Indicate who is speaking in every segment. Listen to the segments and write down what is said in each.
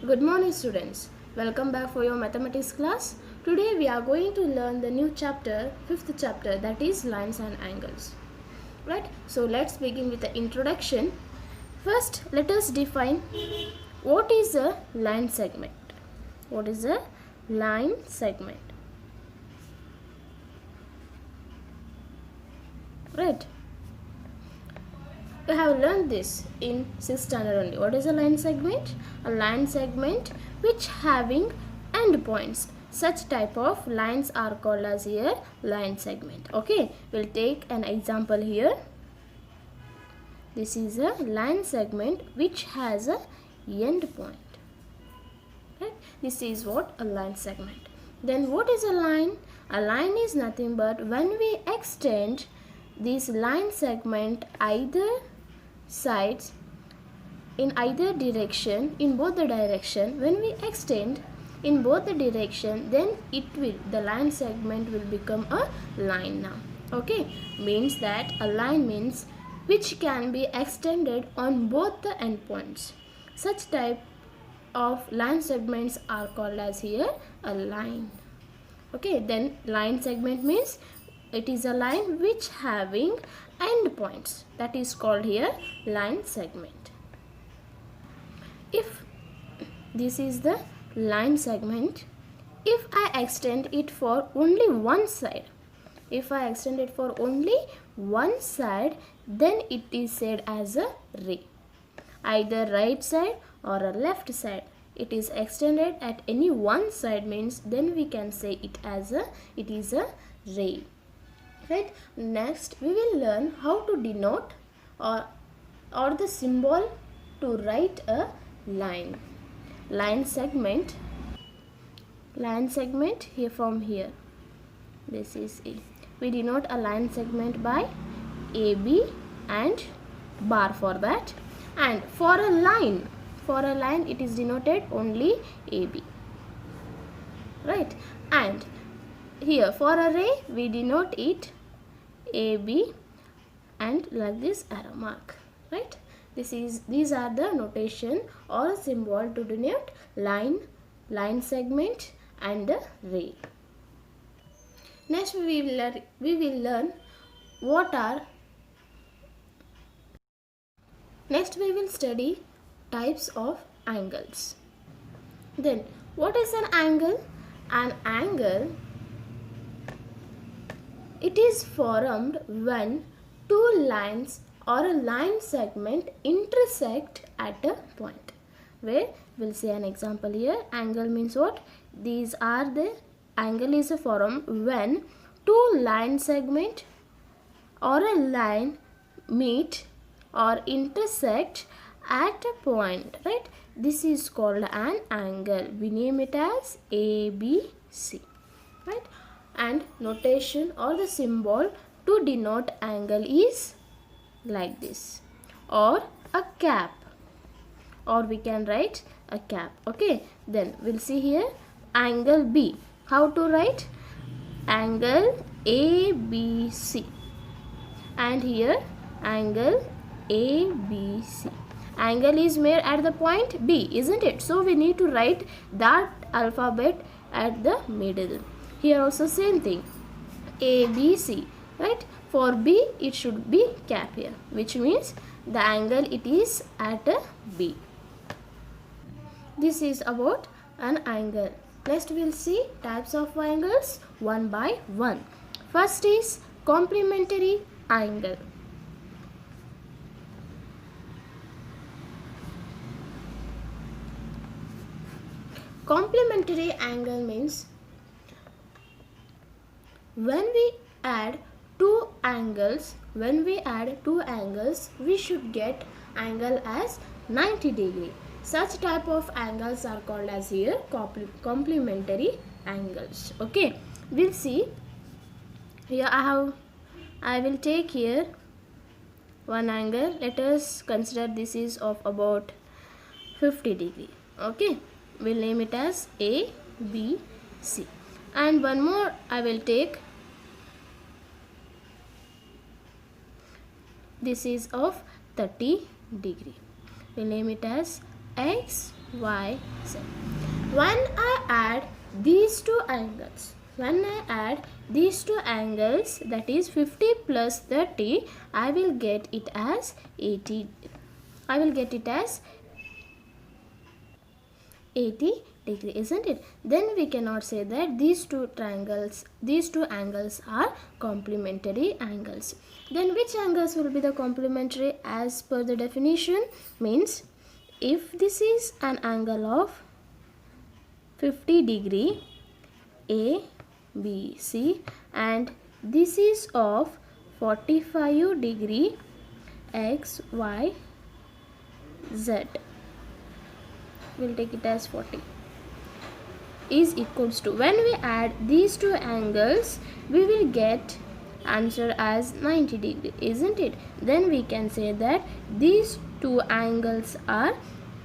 Speaker 1: Good morning students. Welcome back for your mathematics class. Today we are going to learn the new chapter, fifth chapter, that is lines and angles. Right? So let's begin with the introduction. First, let us define what is a line segment. What is a line segment? Right? We have learned this in 6th standard only. What is a line segment? A line segment which having endpoints. Such type of lines are called as here line segment. Okay, we'll take an example here. This is a line segment which has a endpoint. Right? This is what a line segment. Then what is a line? A line is nothing but when we extend this line segment either sides in either direction, in both the direction, when we extend in both the direction, then the line segment will become a line now. Okay, means that a line means which can be extended on both the endpoints. Such type of line segments are called as here a line. Okay, then line segment means it is a line which having endpoints, that is called here line segment. If this is the line segment, if I extend it for only one side, then it is said as a ray. Either right side or a left side, it is extended at any one side means then we can say it is a ray. Right? Next we will learn how to denote or the symbol to write a line. Line segment here from here. This is A. We denote a line segment by AB and bar for that. And for a line it is denoted only AB. Right? And here for a ray we denote it AB and like this arrow mark. Right? These are the notation or symbol to denote line segment and the ray. Next we will learn Next we will study types of angles. Then what is an angle? An angle, it is formed when two lines or a line segment intersect at a point. Where we'll see an example here. Angle means what? Angle is a form when two line segment or a line meet or intersect at a point. Right? This is called an angle. We name it as ABC. Right? And notation or the symbol to denote angle is like this, or a cap, or we can write a cap. Okay, then we'll see here angle B. How to write? Angle ABC, and here angle ABC. Angle is made at the point B, isn't it? So we need to write that alphabet at the middle. Here also same thing, ABC. Right? For B it should be cap here, which means the angle it is at a B. This is about an angle. Next we will see types of angles one by one. First is complementary angle. Complementary angle means when we add two angles, we should get angle as 90 degree. Such type of angles are called as here complementary angles. Okay, we'll see. Here I will take here one angle. Let us consider this is of about 50 degree. Okay, we'll name it as ABC. And one more I will take. This is of 30 degree. We name it as XY. y, z. When I add these two angles, that is 50 plus 30, I will get it as 80. I will get it as 80 degree, isn't it? Then we cannot say that these two angles are complementary angles. Then which angles will be the complementary as per the definition? Means if this is an angle of 50 degree A, B, C, and this is of 45 degree X, Y, Z, we'll take it as 40, is equals to, when we add these two angles, we will get answer as 90 degree, isn't it? Then we can say that these two angles are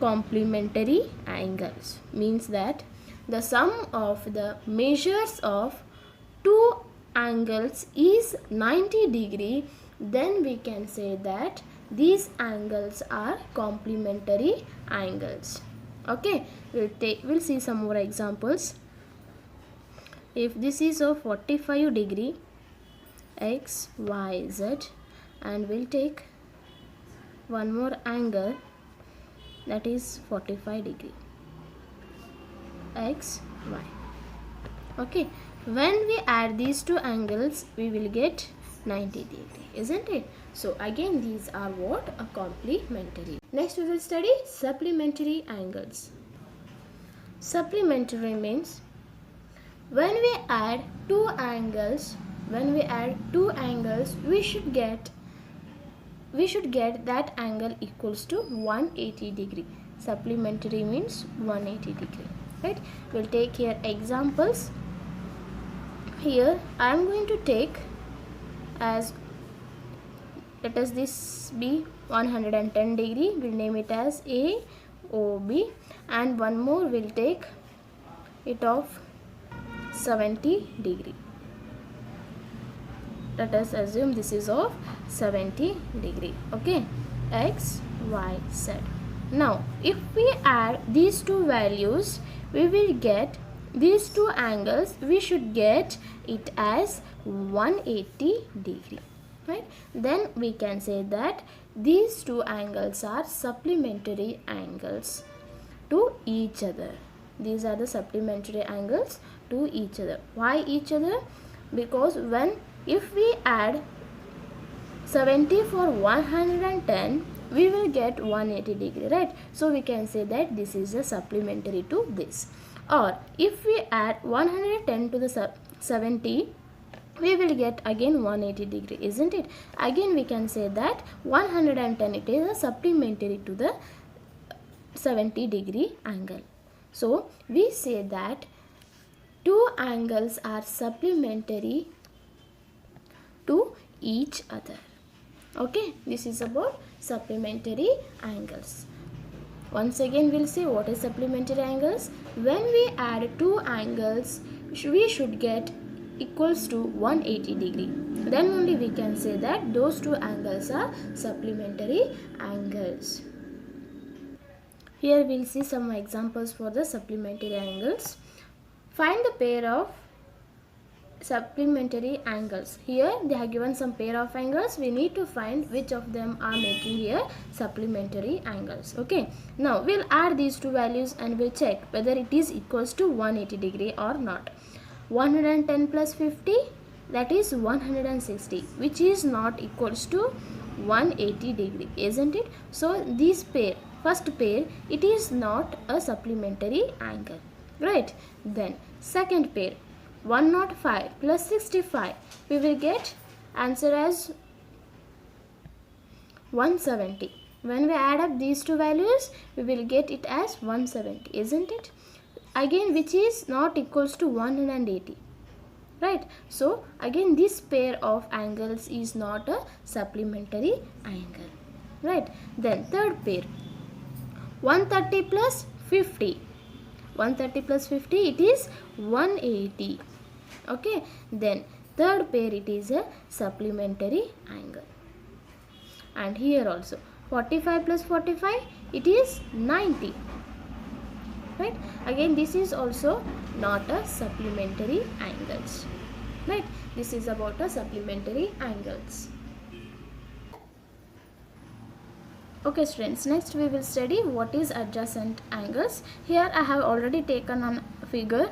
Speaker 1: complementary angles. Means that the sum of the measures of two angles is 90 degree. Then we can say that these angles are complementary angles. Okay, we'll see some more examples. If this is of 45 degree X, Y, Z, and we'll take one more angle that is 45 degree X, Y. Okay, when we add these two angles, we will get 90 degree, isn't it? So again, these are what? A complementary. Next we will study supplementary angles. Supplementary means when we add two angles, we should get that angle equals to 180 degree. Supplementary means 180 degree, right? We'll take here examples. Here I am going to take as, let us this be 110 degree, we'll name it as AOB, and one more we'll take it of 70 degree. Let us assume this is of 70 degree. Okay, X, Y, Z. Now if we add these two values, we will get these two angles, we should get it as 180 degree, right? Then we can say that these two angles are supplementary angles to each other. These are the supplementary angles to each other. Why each other? Because if we add 70 for 110, we will get 180 degree, right? So we can say that this is a supplementary to this. Or if we add 110 to the 70, we will get again 180 degree, isn't it? Again we can say that 110, it is a supplementary to the 70 degree angle. So we say that two angles are supplementary to each other. Okay, this is about supplementary angles. Once again we'll see what is supplementary angles. When we add two angles, we should get equals to 180 degree. Then only we can say that those two angles are supplementary angles. Here we'll see some examples for the supplementary angles. Find the pair of supplementary angles. Here they have given some pair of angles. We need to find which of them are making here supplementary angles. Okay, now we'll add these two values and we'll check whether it is equals to 180 degree or not. 110 plus 50, that is 160, which is not equals to 180 degree, isn't it? So this pair, first pair, it is not a supplementary angle, right? Then second pair, 105 plus 65, we will get answer as 170. When we add up these two values, we will get it as 170, isn't it? Again, which is not equals to 180, right? So again this pair of angles is not a supplementary angle, right? Then third pair, 130 plus 50, 130 plus 50, it is 180. Okay, then third pair, it is a supplementary angle. And here also 45 plus 45, it is 90. right? Again, this is also not a supplementary angles, right? This is about a supplementary angles. Okay students, next we will study what is adjacent angles. Here I have already taken on figure,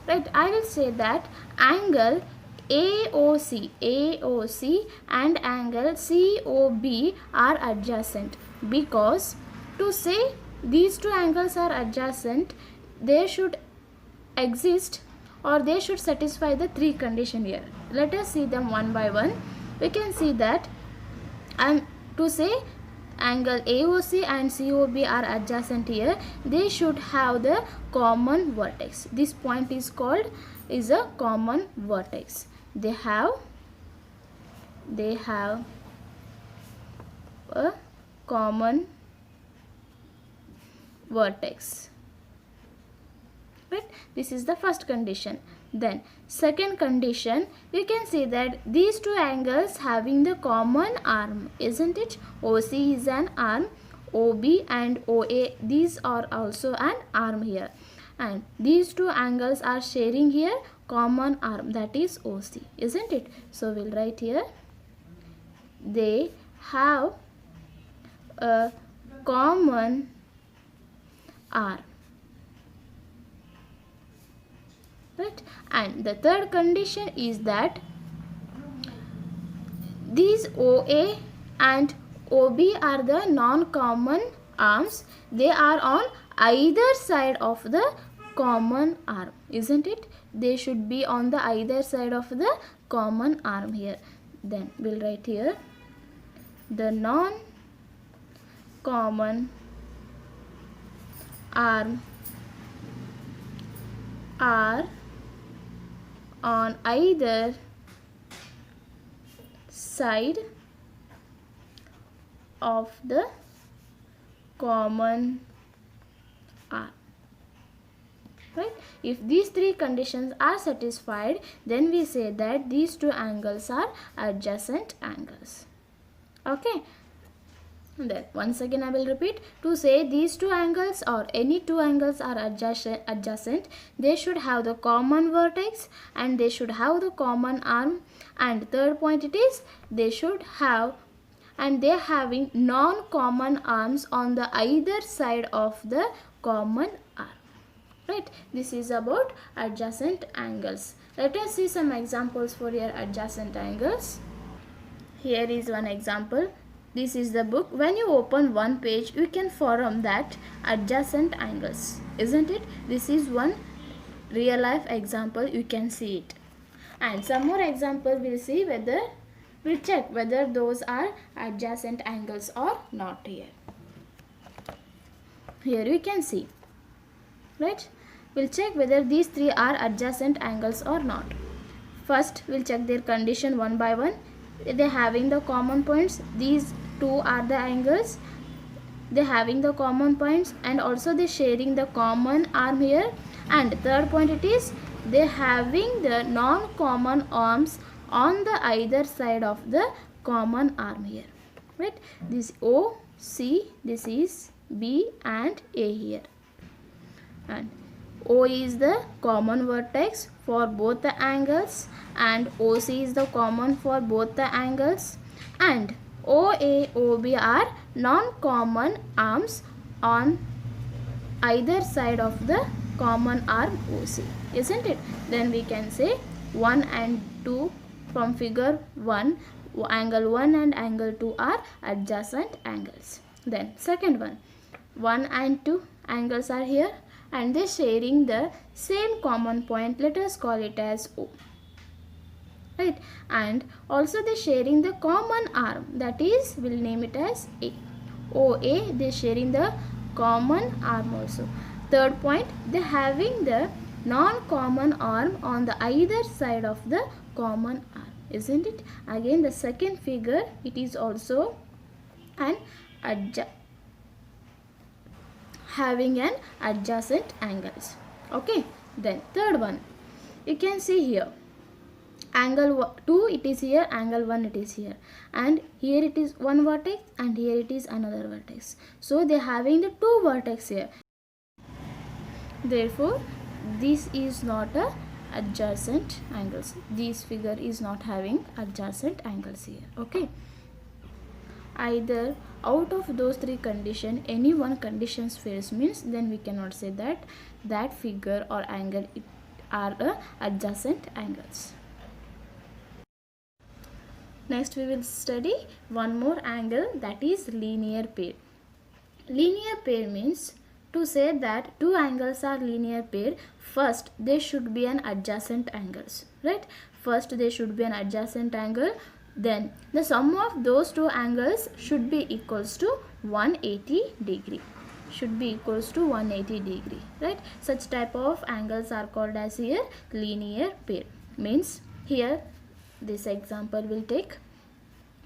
Speaker 1: right? I will say that angle AOC and angle COB are adjacent, because to say these two angles are adjacent, they should exist or they should satisfy the three conditions here. Let us see them one by one. We can see that, and to say angle AOC and COB are adjacent here, they should have the common vertex. This point is called is a common vertex. They have a common vertex, right? This is the first condition. Then second condition, you can see that these two angles having the common arm, isn't it? OC is an arm, OB and OA, these are also an arm here, and these two angles are sharing here common arm, that is OC, isn't it? So we'll write here, they have a common arm, right? And the third condition is that these OA and OB are the non-common arms. They are on either side of the common arm, isn't it? They should be on the either side of the common arm here. Then we'll write here, the non-common arm are on either side of the common arm, right? If these three conditions are satisfied, then we say that these two angles are adjacent angles. Okay. Then once again I will repeat, to say these two angles or any two angles are adjacent, they should have the common vertex and they should have the common arm, and third point it is they should have, and they are having non-common arms on the either side of the common arm, right? This is about adjacent angles. Let us see some examples for your adjacent angles. Here is one example. This is the book. When you open one page, you can form that adjacent angles, isn't it? This is one real life example, you can see it. And some more example we'll see whether, we'll check whether those are adjacent angles or not here. Here you can see, right? We'll check whether these three are adjacent angles or not. First, we'll check their condition one by one. They having the common points, these two are the angles, they having the common points, and also they sharing the common arm here. And third point it is they having the non-common arms on the either side of the common arm here, right? This O, C, this is B and A here, and O is the common vertex for both the angles and OC is the common for both the angles, and OA, OB are non-common arms on either side of the common arm OC, isn't it? Then we can say 1 and 2 from figure 1, angle 1 and angle 2 are adjacent angles. Then second one, 1 and 2 angles are here and they sharing the same common point, let us call it as O, right? And also they sharing the common arm, that is we'll name it as A. OA, they sharing the common arm also. Third point, they having the non-common arm on the either side of the common arm, isn't it? Again the second figure, it is also an having an adjacent angles. Okay, then third one, you can see here angle 2 it is here, angle 1 it is here, and here it is one vertex and here it is another vertex. So they having the two vertex here. Therefore this is not a adjacent angles. This figure is not having adjacent angles here. Okay, either out of those three conditions any one conditions fails means then we cannot say that that figure or angle are adjacent angles. Next we will study one more angle, that is linear pair. Linear pair means to say that two angles are linear pair, first they should be an adjacent angles, right? First they should be an adjacent angle, then the sum of those two angles should be equals to 180 degree. Should be equals to 180 degree, right? Such type of angles are called as here linear pair. Means here this example will take,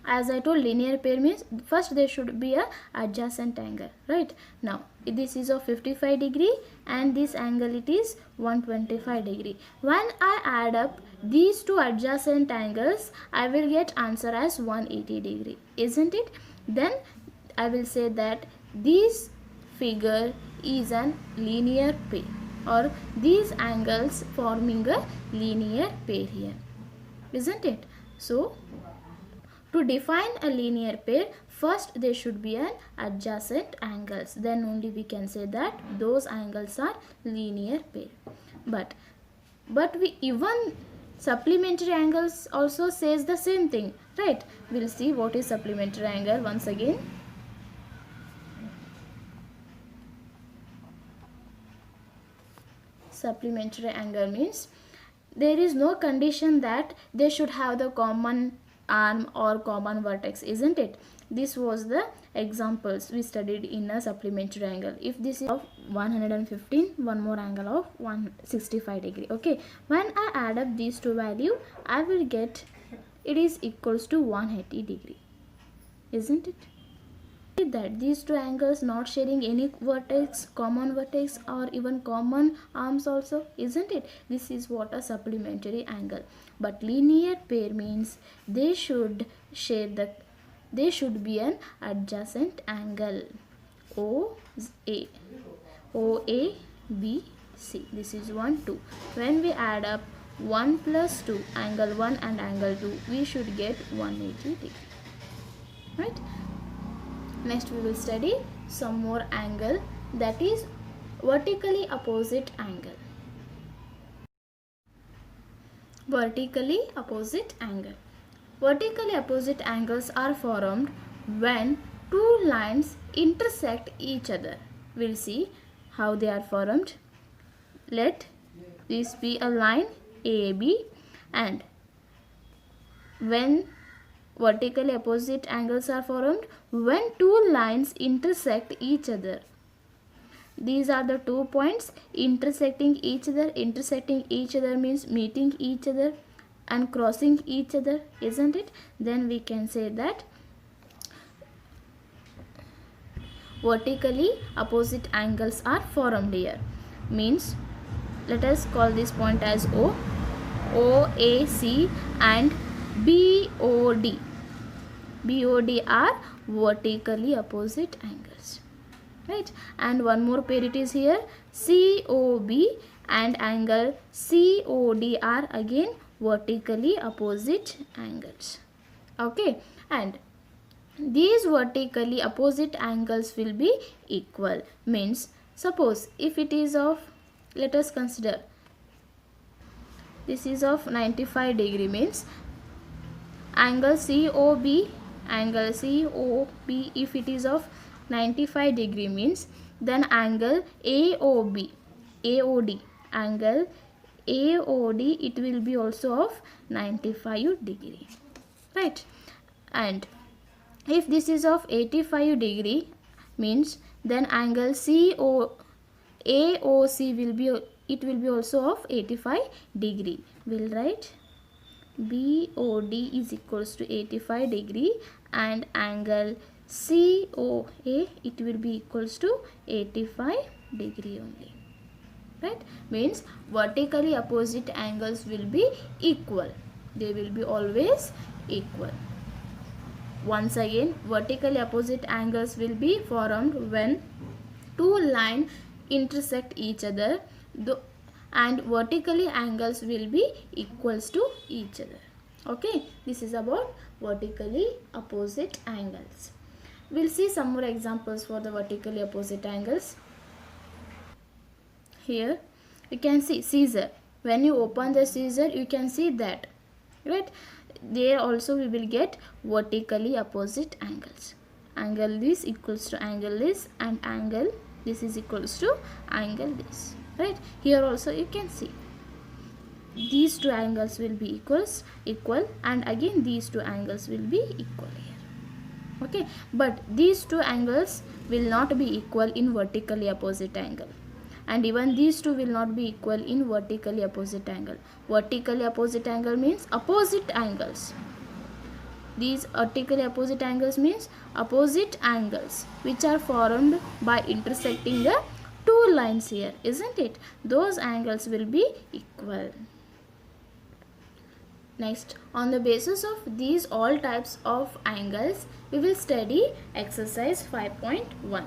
Speaker 1: as I told, linear pair means first there should be a adjacent angle, right? Now this is of 55 degree and this angle it is 125 degree. When I add up these two adjacent angles, I will get answer as 180 degree, isn't it? Then I will say that this figure is an linear pair, or these angles forming a linear pair here, isn't it? So to define a linear pair, first there should be an adjacent angles, then only we can say that those angles are linear pair. But we even supplementary angles also says the same thing, right? We'll see what is supplementary angle once again. Supplementary angle means there is no condition that they should have the common arm or common vertex, isn't it? This was the examples we studied in a supplementary angle. If this is of 115, one more angle of 165 degree. Okay, when I add up these two value, I will get it is equals to 180 degree, isn't it? That these two angles not sharing any vertex, common vertex or even common arms also, isn't it? This is what a supplementary angle. But linear pair means they should share they should be an adjacent angle, OA, OABC. This is 1, 2. When we add up 1 plus 2, angle 1 and angle 2, we should get 180 degree, right? Next we will study some more angle, that is vertically opposite angle. Vertically opposite angle. Vertically opposite angles are formed when two lines intersect each other. We'll see how they are formed. Let this be a line AB, and when vertically opposite angles are formed when two lines intersect each other. These are the 2 points intersecting each other. Intersecting each other means meeting each other and crossing each other, isn't it? Then we can say that vertically opposite angles are formed here. Means let us call this point as O, OAC and BOD. BOD are vertically opposite angles, right? And one more pair it is here, COB and angle COD are again vertically opposite angles. Okay, and these vertically opposite angles will be equal. Means suppose if it is of, let us consider this is of 95 degree, means angle COB, if it is of 95 degree means then angle AOD, angle AOD, it will be also of 95 degree, right? And if this is of 85 degree means then angle AOC will be, it will be also of 85 degree. We'll write BOD is equals to 85 degree and angle COA, it will be equals to 85 degree only, right? Means vertically opposite angles will be equal. They will be always equal. Once again, vertically opposite angles will be formed when two lines intersect each other, and vertically angles will be equals to each other. Okay, this is about vertically opposite angles. We'll see some more examples for the vertically opposite angles. Here you can see scissor. When you open the scissor, you can see that, right? There also we will get vertically opposite angles. Angle this equals to angle this, and angle this is equals to angle this, right? Here also you can see these two angles will be equal, and again these two angles will be equal here. Okay, but these two angles will not be equal in vertically opposite angle, and even these two will not be equal in vertically opposite angle. Vertically opposite angle means opposite angles. These vertically opposite angles means opposite angles which are formed by intersecting the two lines here, isn't it? Those angles will be equal. Next, on the basis of these all types of angles, we will study exercise 5.1.